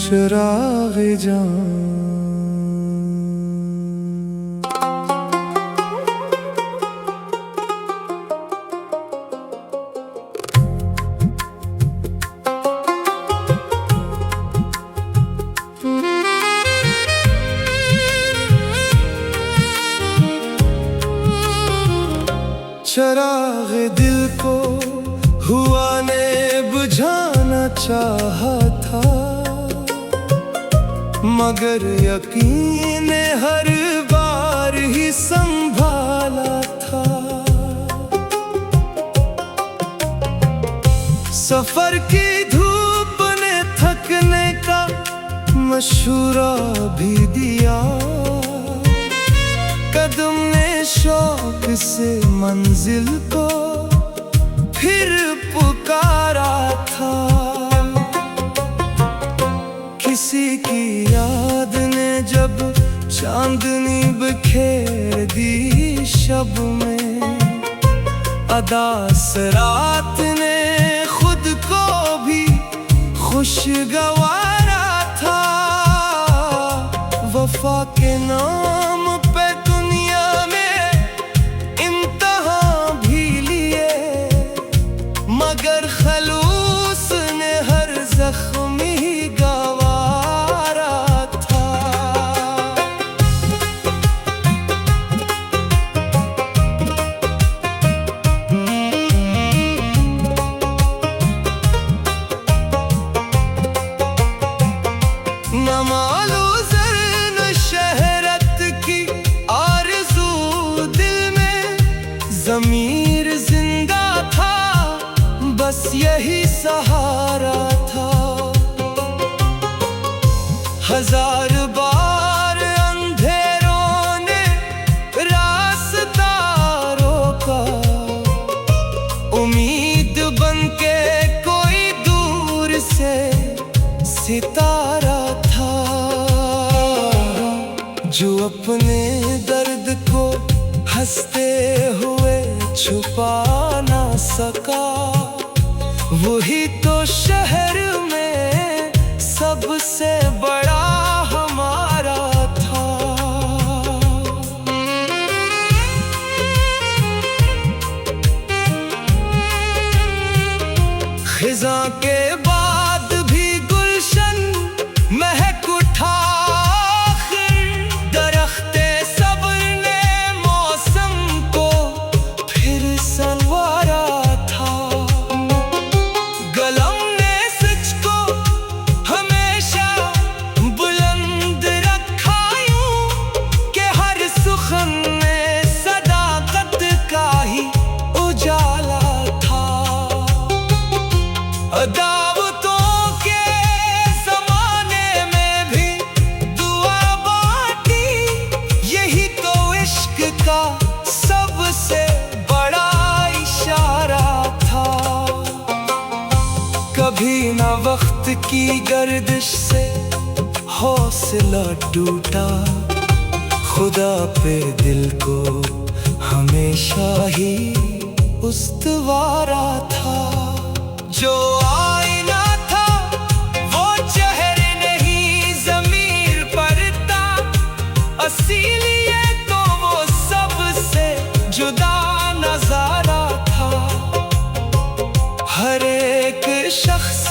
चिराग़े जान चिराग़े दिल को हुआ ने बुझाना चाहा था, मगर यकीन ने हर बार ही संभाला था। सफर की धूप ने थकने का मशूरा भी दिया, कदम ने शौक से मंजिल को फिर पुकारा था। किसी की याद ने जब चांदनी बिखेर दी शब में, अदास रात ने खुद को भी खुशगवारा था। वफा के नाम पे दुनिया में इम्तिहान भी लिए, मगर खलूस ने हर जख्म ही गवारा था। न मालूम शहरत की आरज़ू दिल में, ज़मीर जिंदा था बस यही सहारा था। हजार बार अंधेरों ने रास्ता रोका, उम्मीद बनके कोई दूर से सितारा था। जो अपने दर्द को हंसते हुए छुपा ना सका, वही तो शहर में सबसे बड़ा हमारा था। खिज़ां के बाद भी गुलशन महक उठा, दरख्ते सब्र ने मौसम को फिर संवारा था। कलम ने सच को हमेशा बुलंद रखा यूं कि हर सुखन में सदाकत का ही उजाला था। दावतों के ज़माने में भी दुआ बांटी, यही तो इश्क का सबसे बड़ा इशारा था। कभी ना वक्त की गर्दिश से हौसला टूटा, खुदा पे दिल को हमेशा ही उस्तवारा था। जो आईना था वो चेहरे नहीं ज़मीर पर था, इसीलिए तो वो सबसे जुदा नज़ारा था। हर एक शख्स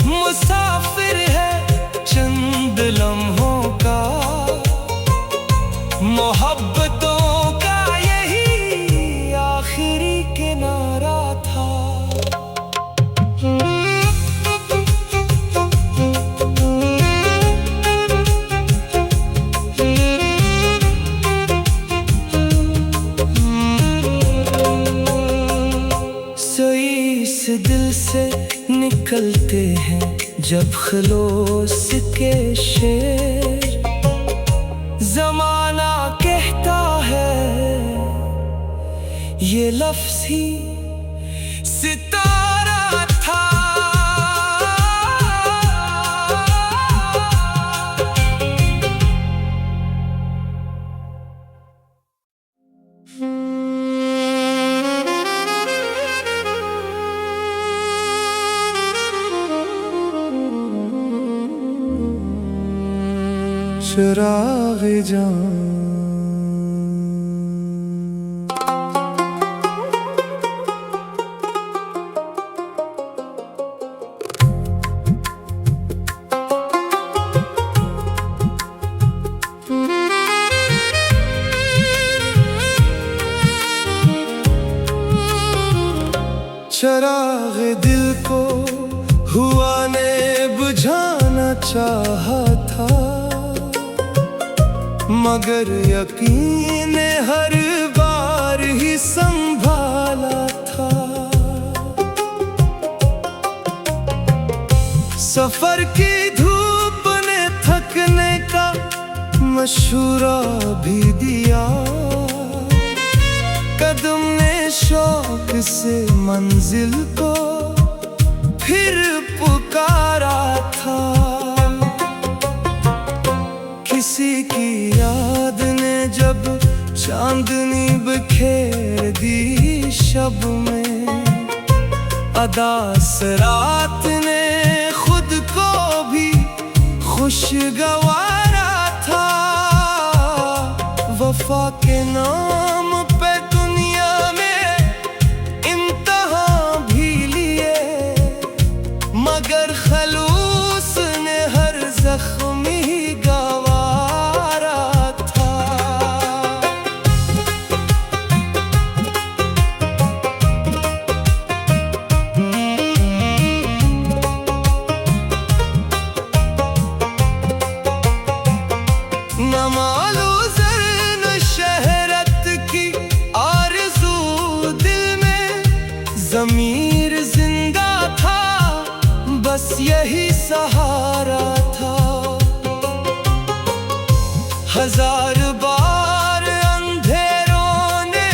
मुसाफिर है चंद लम्हों का, मोहब्बतों का यही आखिरी किनारा था। दिल से निकलते हैं जब खलोस के शेर, जमाना कहता है ये लफ्ज़ ही सितारा था। चराग़े जान। चराग़े दिल को हुआ ने बुझाना चाहा था, मगर यकीन ने हर बार ही संभाला था। सफर की धूप ने थकने का मशूरा भी दिया, कदम ने शौक से मंजिल को फिर पुकारा था। किसी की याद ने जब चांदनी बिखेर दी शब में, अदास रात ने खुद को भी खुशगवारा था। वफा के नाम पे दुनिया में इम्तिहान भी लिए, मगर खलूस ने हर जख्म ही गवारा था। न मालूम न शहरत की आरज़ू दिल में, ज़मीर जिंदा था बस यही सहारा था। हजार बार अंधेरों ने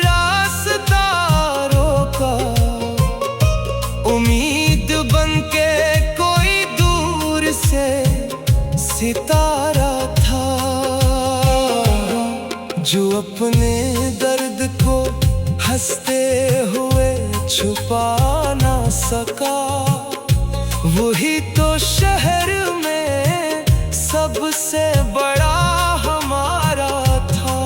रास्ता रोका, उम्मीद बनके कोई दूर से सितारा था। जो अपने दर्द को हंसते हुए छुपा ना सका, वही तो शहर में सबसे बड़ा हमारा था।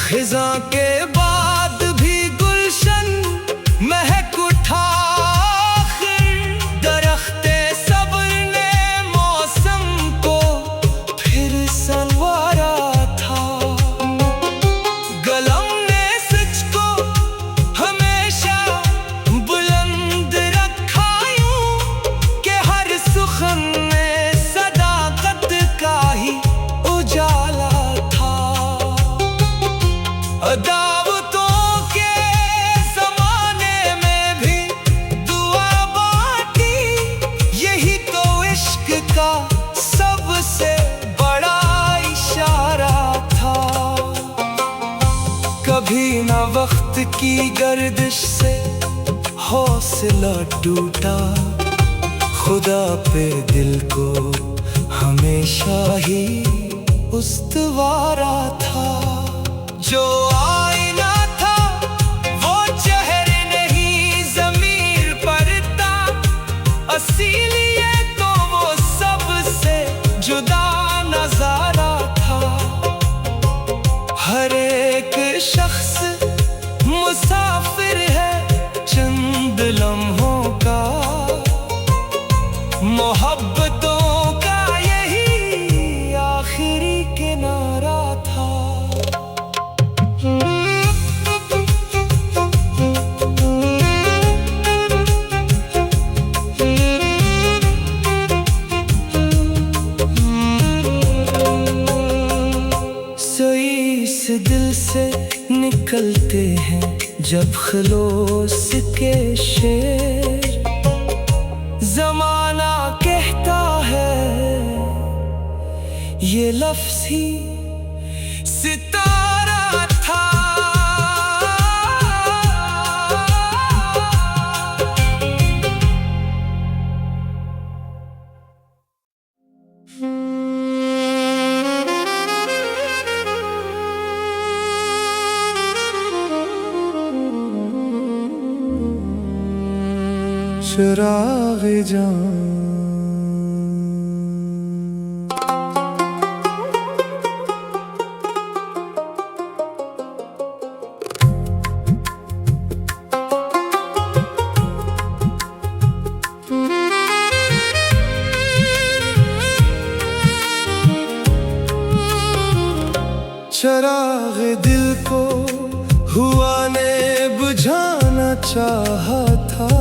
खिज़ां के बाद भी गुलशन महक उठा, दरख्ते सब्र ने मौसम को फिर संवारा था। कलम ने सच को हमेशा बुलंद रखा यूं कि हर सुखन में सदाकत का ही उजाला था। दावतों के ज़माने में भी दुआ बांटी, यही तो इश्क का सबसे बड़ा इशारा था। कभी ना वक्त की गर्दिश से हौसला टूटा, खुदा पे दिल को हमेशा ही उस्तवारा था। जो आईना था वो चेहरे नहीं ज़मीर पर था, इसीलिए तो वो सबसे जुदा नज़ारा था। हर एक शख्स मुसाफिर है चंद लम्हों का, मोहब्बतों का यही आखिरी किनारा था। दिल से निकलते हैं जब खलोस के शेर, जमाना कहता है ये लफ्ज़ ही सितारा था। चिराग जान। चिराग दिल को हुआ ने बुझाना चाहा था,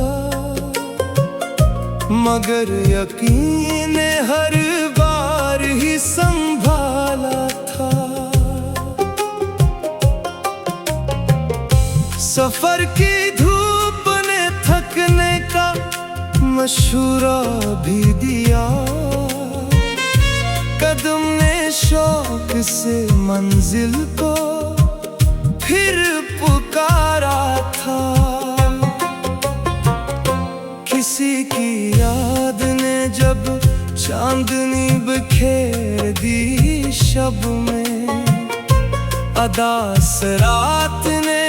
मगर यकीन ने हर बार ही संभाला था। सफर की धूप ने थकने का मशूरा भी दिया, कदम ने शौक से मंजिल को फिर पुकारा था। किसी की याद ने जब चांदनी बिखेर दी शब में, अदास रात ने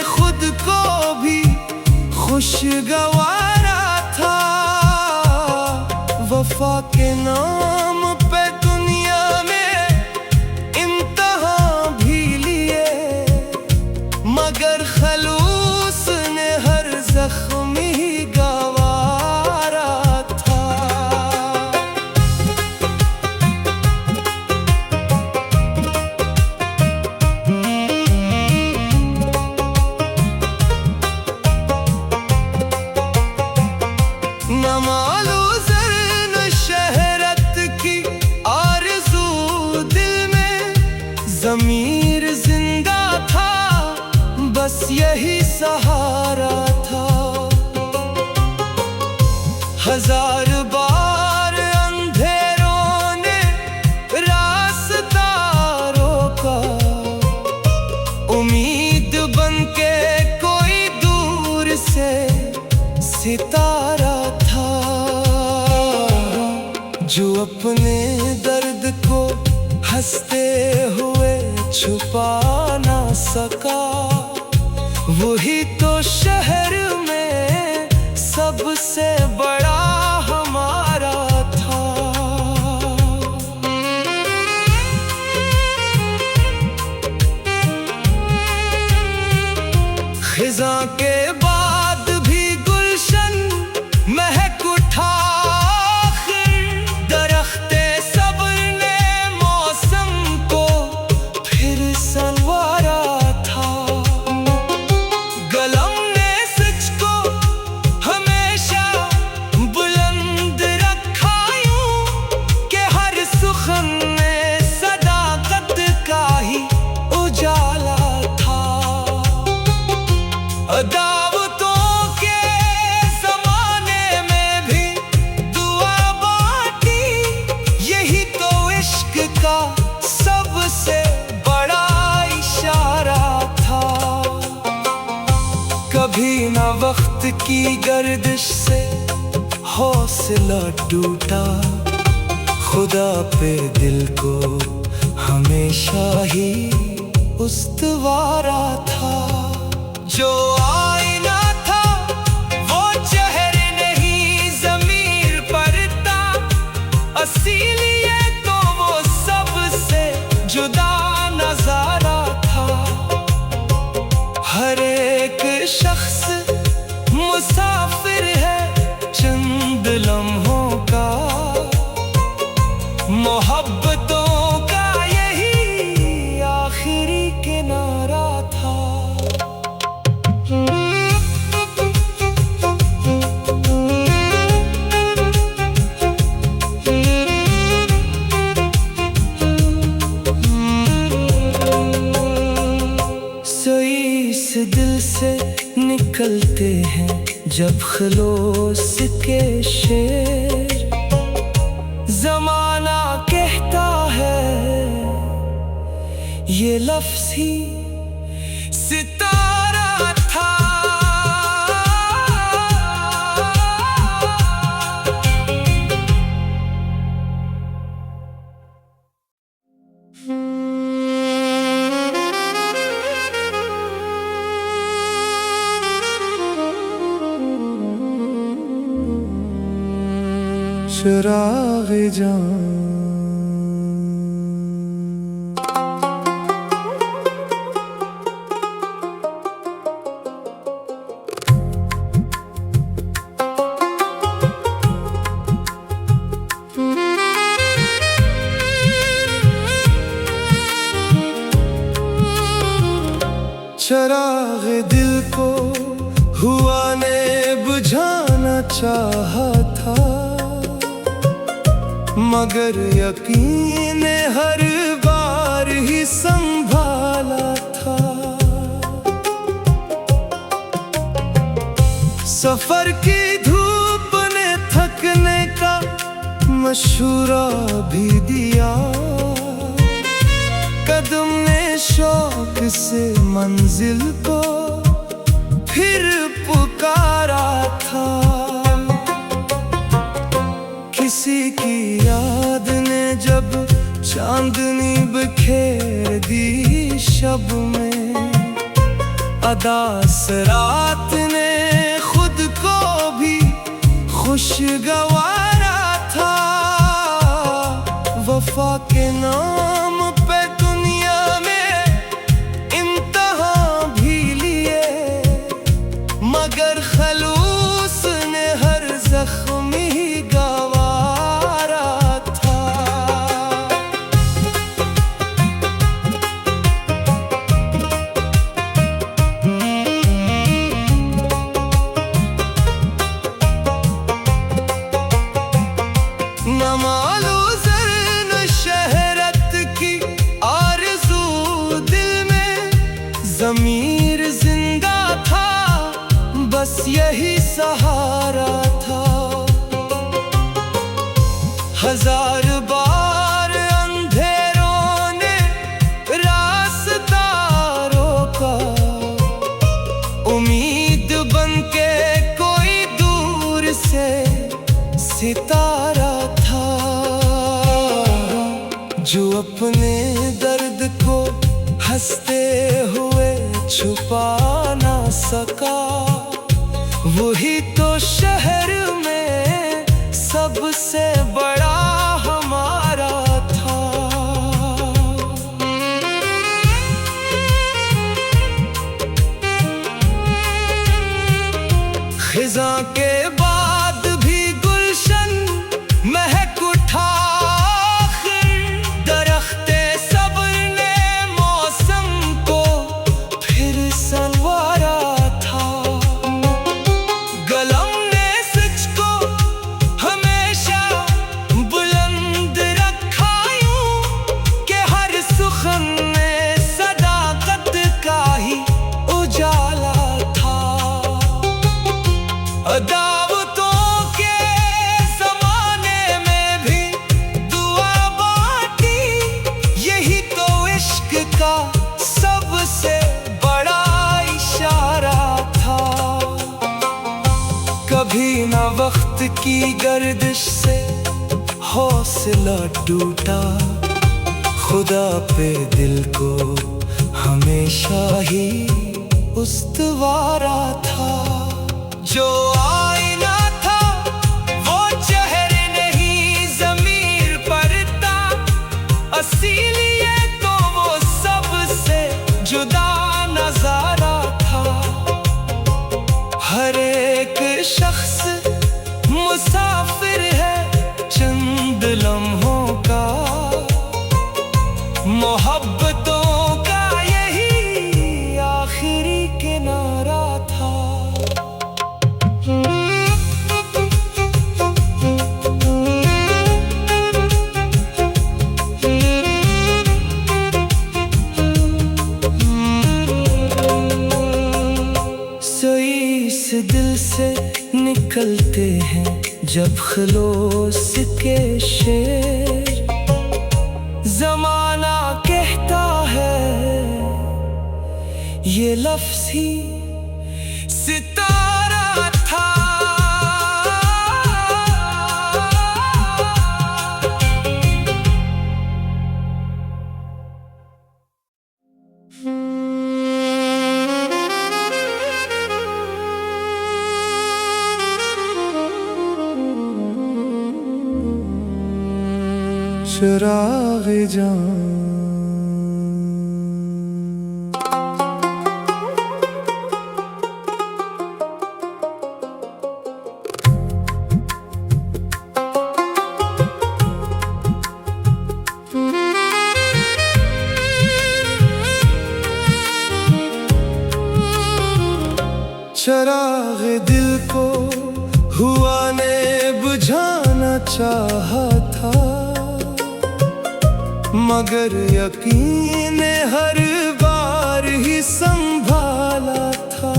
खुद को भी खुशगवारा था। वफा के नाम पे दुनिया में इम्तिहान भी लिए, मगर खलूस ने हर जख्मी गवारा था। न मालू ज़र्न शहरत की आरज़ू दिल में, ज़मीर जिंदा था बस यही सहारा था। हजार बार अंधेरों ने रास्ता रोका, उम्मीद बनके कोई दूर से सितारा था। जो अपने दर्द को हंसते हुए छुपा ना सका, वही तो शहर में सबसे बड़ा हमारा था। खिज़ां के बाद भी गुलशन महक उठा, दरख्ते सब्र ने मौसम को फिर संवारा था। कलम ने सच को हमेशा बुलंद रखा यूं कि हर सुखन में सदाकत का ही उजाला था। दावतों के ज़माने में भी दुआ बांटी, यही तो इश्क का सबसे बड़ा इशारा था। कभी न वक्त की गर्दिश से हौसला टूटा, खुदा पे दिल को हमेशा ही उस्तवारा था। जो आईना था वो चेहरे नहीं ज़मीर पर था, इसीलिए तो वो सबसे जुदा नज़ारा था। हर एक शख्स मुसाफिर है चंद लम्हों का, मोहब्बतों का यही आखिरी किनारा था। इस दिल से निकलते हैं जब खलोस के शेर, ज़माना कहता है ये लफ्ज़ ही सितारा था। चिरागे जान। चिरागे दिल को हुआ ने बुझाना चाहा था, मगर यकीन ने हर बार ही संभाला था। सफर की धूप ने थकने का मशूरा भी दिया, कदम ने शौक से मंजिल को फिर पुकारा था। किसी की याद ने जब चांदनी बिखेर दी शब में, अदास रात ने खुद को भी खुशगवारा था। वफा के नाम पे दुनिया में इम्तिहान भी लिए, मगर खलूस ने हर जख्म ही गवारा था। न मालूम शहरत की आरज़ू दिल में, ज़मीर जिंदा था बस यही सहारा था। हजार बार अंधेरों ने रास्ता रोका, उम्मीद बनके कोई दूर से सितारा था। जो अपने दर्द को हंसते हुए छुपा ना सका, वही तो शहर में सबसे बड़ा हमारा था। खिज़ां के बाद भी गुलशन महक उठा, दरख्ते सब्र ने मौसम को फिर संवारा था। कलम ने सच को हमेशा बुलंद रखा यूं कि हर सुखन में सदाकत का ही उजाला था। दावतों के ज़माने में भी दुआ बांटी, यही तो इश्क का सबसे बड़ा इशारा था। कभी न वक्त की गर्दिश से हौसला टूटा, खुदा पे दिल को हमेशा ही उस्तवारा था। जो आईना था वो चेहरे नहीं ज़मीर पर था, इसीलिए तो वो सबसे जुदा नज़ारा था। हर एक शख्स मुसाफिर है चंद लम्हों का, मोहब्बतों का यही आखिरी किनारा था। दिल से निकलते हैं जब खलोस के शेर, जमाना कहता है ये लफ्ज़ ही सितारा था। चराग़े जान। चराग़े दिल को हुआ ने बुझाना चाहा था, मगर यकीन ने हर बार ही संभाला था।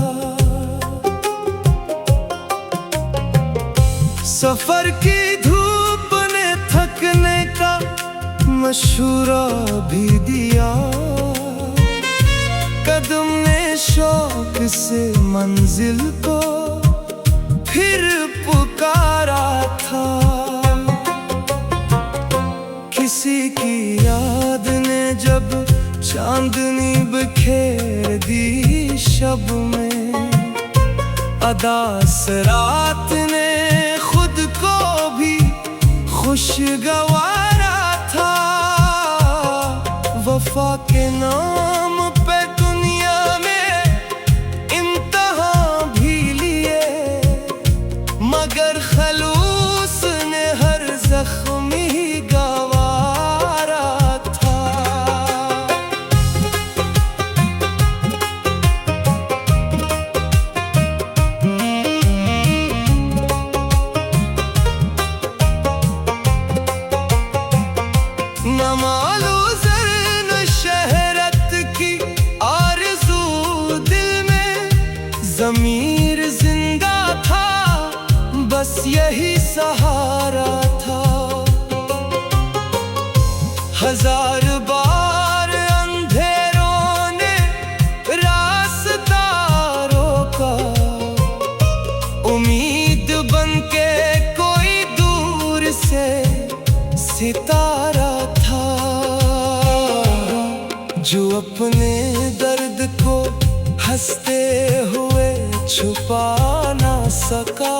सफर की धूप ने थकने का मशूरा भी दिया, कदम ने शौक से मंजिल को फिर पुकारा था। किसी की याद ने जब चांदनी बिखेर दी शब में, अदास रात ने खुद को भी खुशगवारा था। वफा के नाम पे दुनिया में इम्तिहान भी लिए, मगर खलूस ने हर जख्म ही गवारा था। न मालूम ज़र्न शहरत की आरज़ू दिल में, ज़मीर जिंदा था बस यही सहारा था। हजार बार अंधेरों ने रास्ता रोका, उम्मीद बनके कोई दूर से सितारा था। जो अपने दर्द को हंसते हुए छुपा ना सका,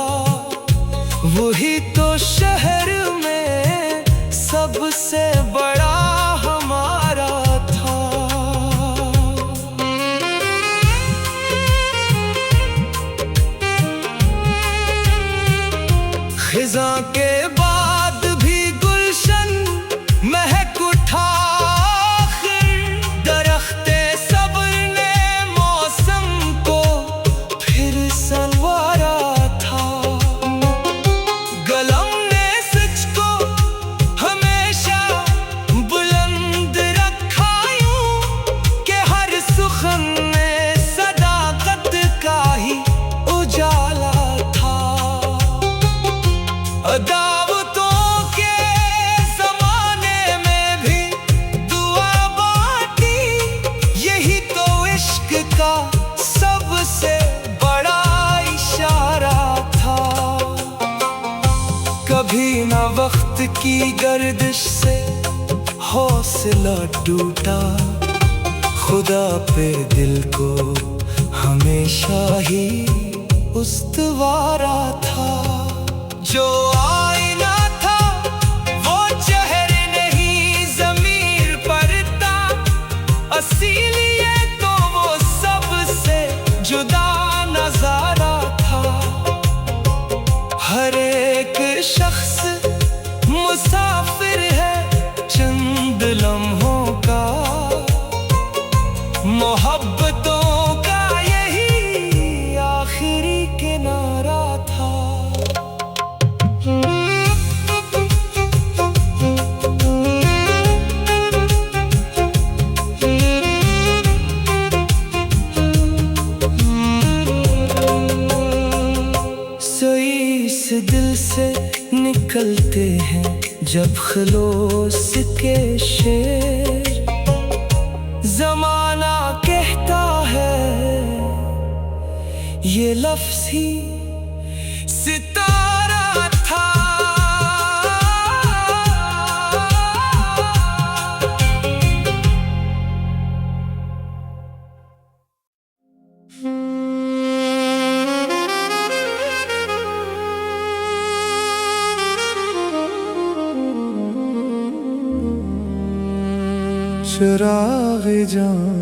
वही तो शहर में सबसे बड़ा हमारा था। खिज़ां के बाद भी गुलशन महक उठा, दरख्ते सब्र ने मौसम को फिर संवारा था। कलम ने सच को हमेशा बुलंद रखा यूं कि हर सुखन में सदाकत का ही उजाला था। दावतों के ज़माने में भी दुआ बांटी, यही तो इश्क का सबसे बड़ा इशारा था। कभी ना वक्त की गर्दिश से हौसला टूटा, खुदा पे दिल को हमेशा ही उस्तवारा था। जो आईना था वो चेहरे नहीं ज़मीर पर था, इसीलिए तो वो सबसे जुदा नज़ारा था। हर एक शख्स मुसाफिर है चंद लम्हों का, मोहब्बतों का यही आखिरी किनारा था। दिल से निकलते हैं जब खलोस के शेर, जमाना कहता है ये लफ्ज़ ही सितारा था। चिरागे जान।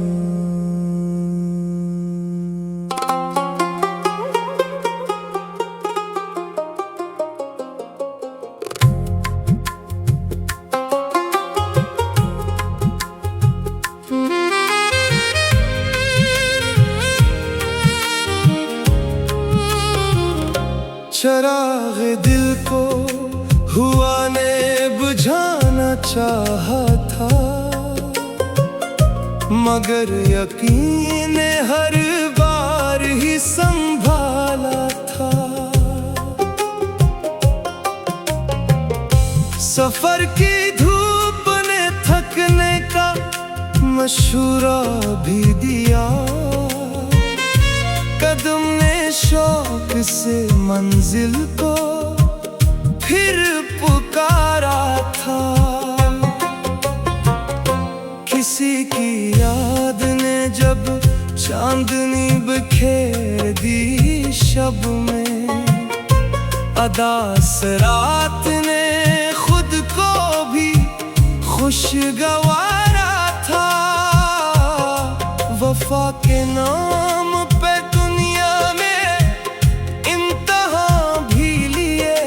चराग दिल को हुआ ने बुझाना चाहा था, मगर यकीन ने हर बार ही संभाला था। सफर की धूप ने थकने का मशूरा भी दिया, कदम ने शौक से मंजिल को फिर पुकारा था। किसी की याद ने जब चांदनी बिखेर दी शब में, अदास रात ने खुद को भी खुशगवारा था। वफा के नाम पे दुनिया में इम्तिहान भी लिए,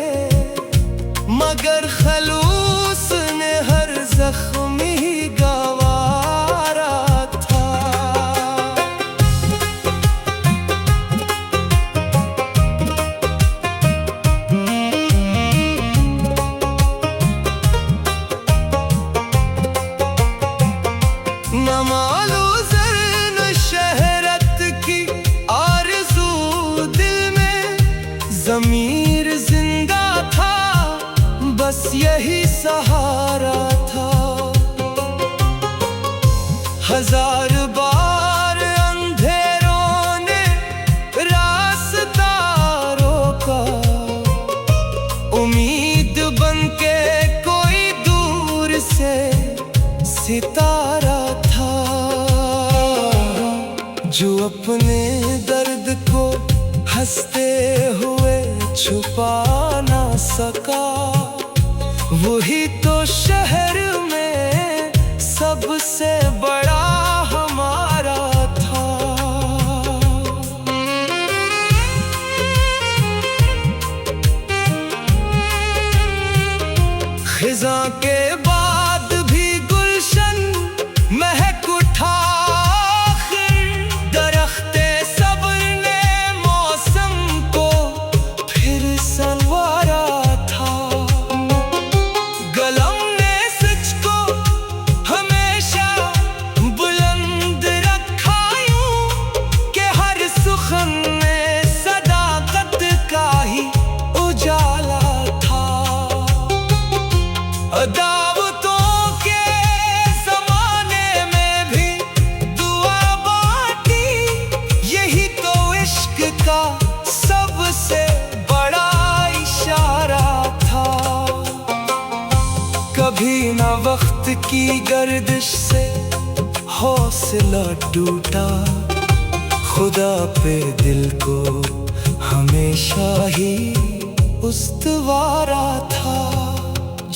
मगर खलूस ने हर जख्मी गवारा था। न मालूम ज़मीर जिंदा था, बस यही सहारा था। हजार बार अंधेरों ने रास्ता रोका, उम्मीद बनके कोई दूर से सितारा था। जो अपने दर्द को हंसते हुए छुपा ना सका, वही तो शहर में सबसे बड़ा हमारा था। खिज़ां के बाद भी गुलशन महक उठा, दावतों के ज़माने में भी दुआ बांटी, यही तो इश्क का सबसे बड़ा इशारा था। कभी ना वक्त की गर्दिश से हौसला टूटा, खुदा पे दिल को हमेशा ही उस्तवारा था।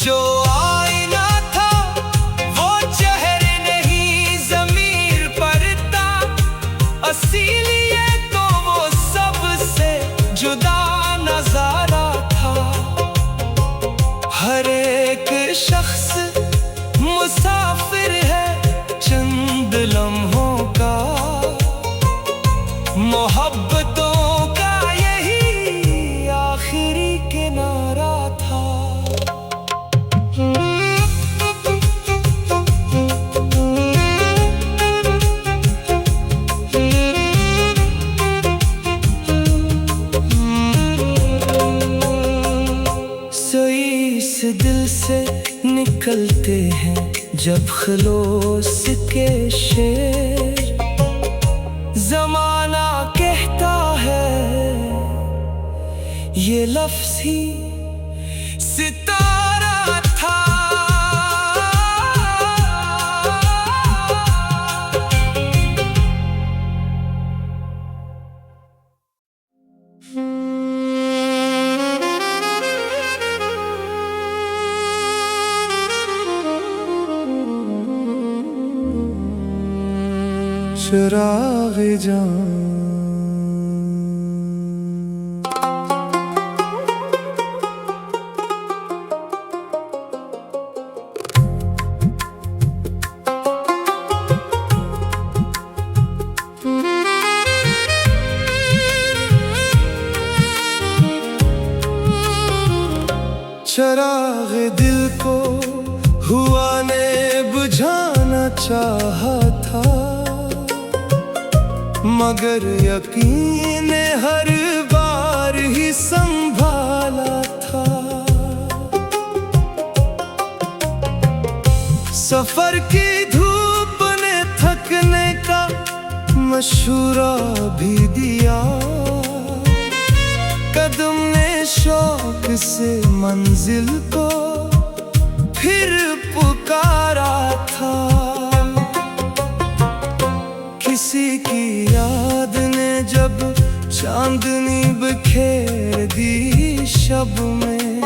जो आईना था वो चेहरे नहीं ज़मीर पर था, इसीलिए तो वो सबसे जुदा नज़ारा था। हर एक शख्स मुसाफिर है चंद लम्हों का, मोहब्बतों का यही आखिरी किनारा था। दिल से निकलते हैं जब खलोस के शेर, जमाना कहता है ये लफ्ज़ ही सितारा था। चिराग़े जान। चराग़े दिल को हुआ ने बुझाना चाहा था, मगर यकीन ने हर बार ही संभाला था। सफर की धूप ने थकने का मशूरा भी दिया, कदम ने शौक से मंजिल को फिर पुकारा था। किसी की याद ने जब चांदनी बिखेर दी शब में,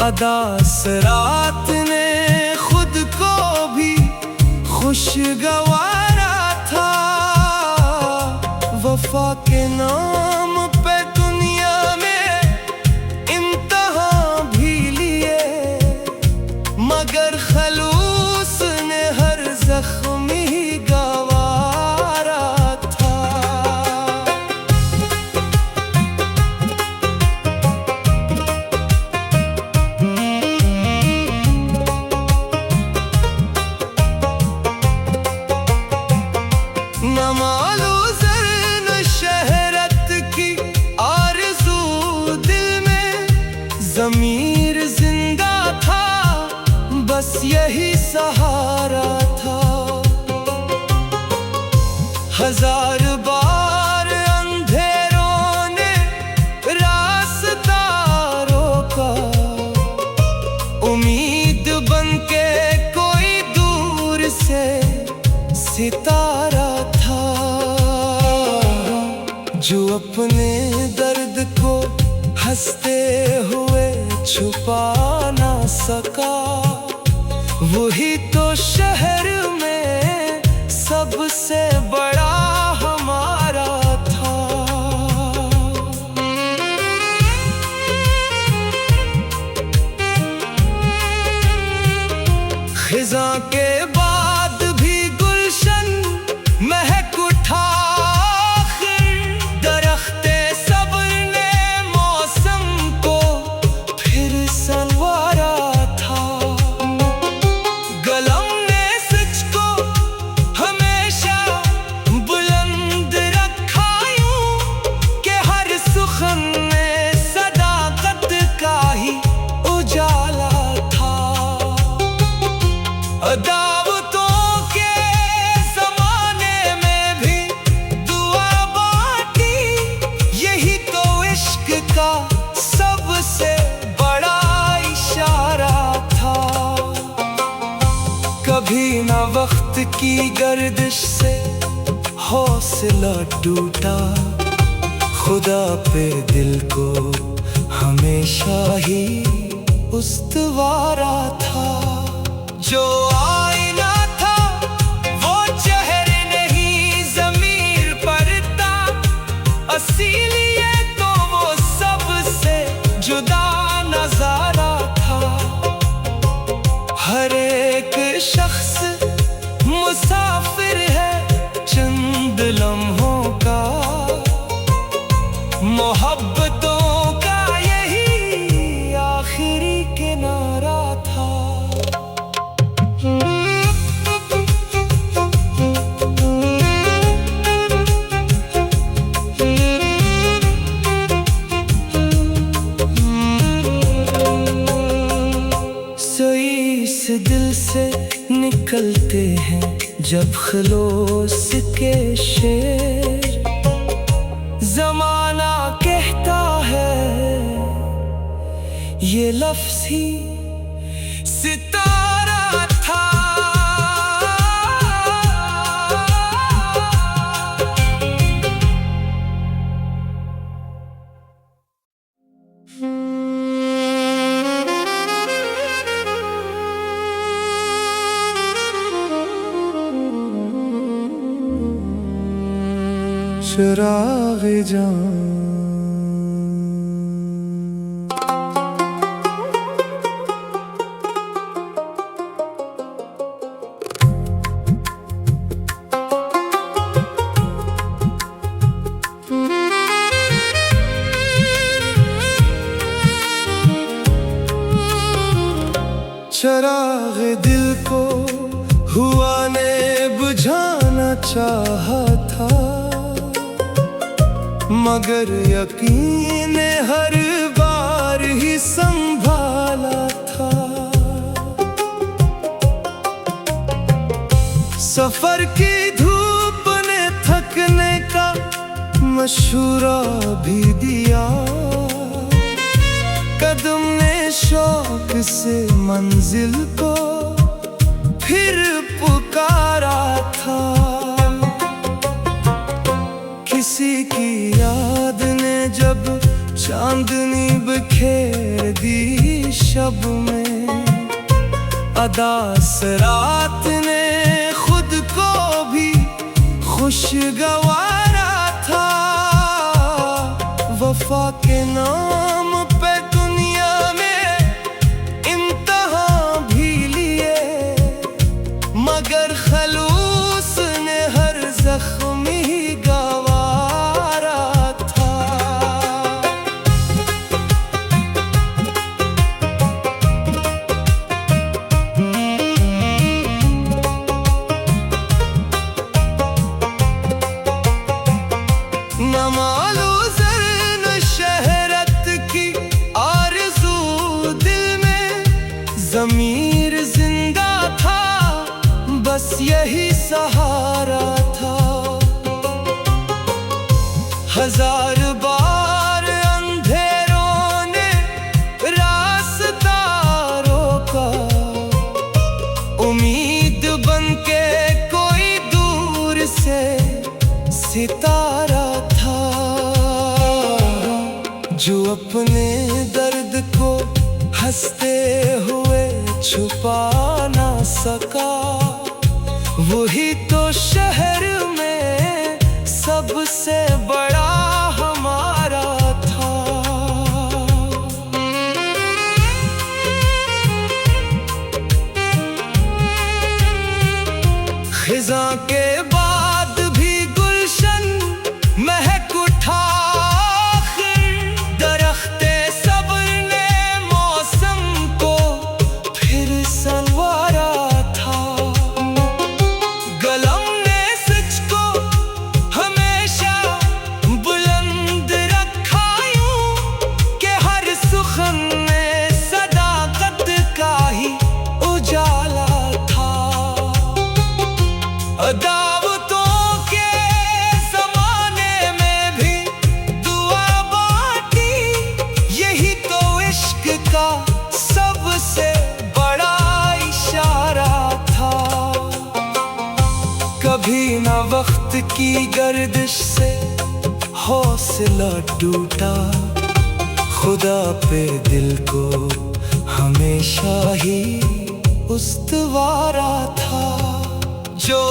अदास रात ने खुद को भी खुशगवारा था। वफा के नाम पे दुनिया में इम्तिहान भी लिए, मगर खलूस ने हर जख्मी गवारा था। न मालूम शहरत की आरज़ू दिल में, ज़मीर जिंदा था बस यही सहारा था। हजार बार अंधेरों ने रास्ता रोका, उम्मीद बनके कोई दूर से सितारा था। जो अपने दर्द को हंसते हुए छुपा ना सका, वही तो शहर में सबसे बड़ा हमारा था। खिज़ां के बाद भी गुलशन महक उठा, दरख्ते सब्र ने मौसम को फिर संवारा था। कलम ने सच को हमेशा बुलंद रखा यूं कि हर सुखन में सदाकत का ही उजाला था। दावतों के ज़माने में भी दुआ बांटी, यही तो इश्क का सबसे बड़ा इशारा था। कभी न वक्त की गर्दिश से हौसला टूटा, खुदा पे दिल को हमेशा ही उस्तवारा था। जो आईना था वो चेहरे नहीं ज़मीर पर था, इसीलिए तो वो सबसे जुदा नज़ारा था। हर एक शख्स मुसाफिर है चंद लम्हों का, मोहब्बतों का यही आखिरी किनारा था। इस दिल से निकलते हैं जब खलोस के शेर, जमाना कहता है ये लफ्ज़ ही सितारा था। चिराग़े जान। चिराग़े दिल को हुआ ने बुझाना चाहा था, मगर यकीन ने हर बार ही संभाला था। सफर की धूप ने थकने का मशूरा भी दिया, कदम ने शौक से मंजिल को फिर पुकारा था। किसी की याद ने जब चांदनी बिखेर दी शब में, अदास रात ने खुद को भी खुशगवारा था। वफा के नाम पे दुनिया में इम्तिहान भी लिए, मगर खलूस ने हर जख्म ही गवारा था। न मालूम ज़र्न शहरत की आरज़ू दिल में, ज़मीर जिंदा था बस यही सहारा था। हजार बार अंधेरों ने रास्ता रोका, उम्मीद बनके कोई दूर से सितारा था। जो अपने दर्द को हंसते हुए छुपा ना सका, वही तो शहर में सबसे बड़ा हमारा था। खिज़ां के बाद भी गुलशन महक उठा, दरख्ते सब्र ने मौसम को फिर संवारा था। कलम ने सच को हमेशा बुलंद रखा यूं कि हर सुखन में सदाकत का ही उजाला था। दावतों के ज़माने में भी दुआ बांटी, यही तो इश्क का सबसे बड़ा इशारा था। कभी ना वक्त की गर्दिश से हौसला टूटा, खुदा पे दिल को हमेशा ही उस्तवारा था। जो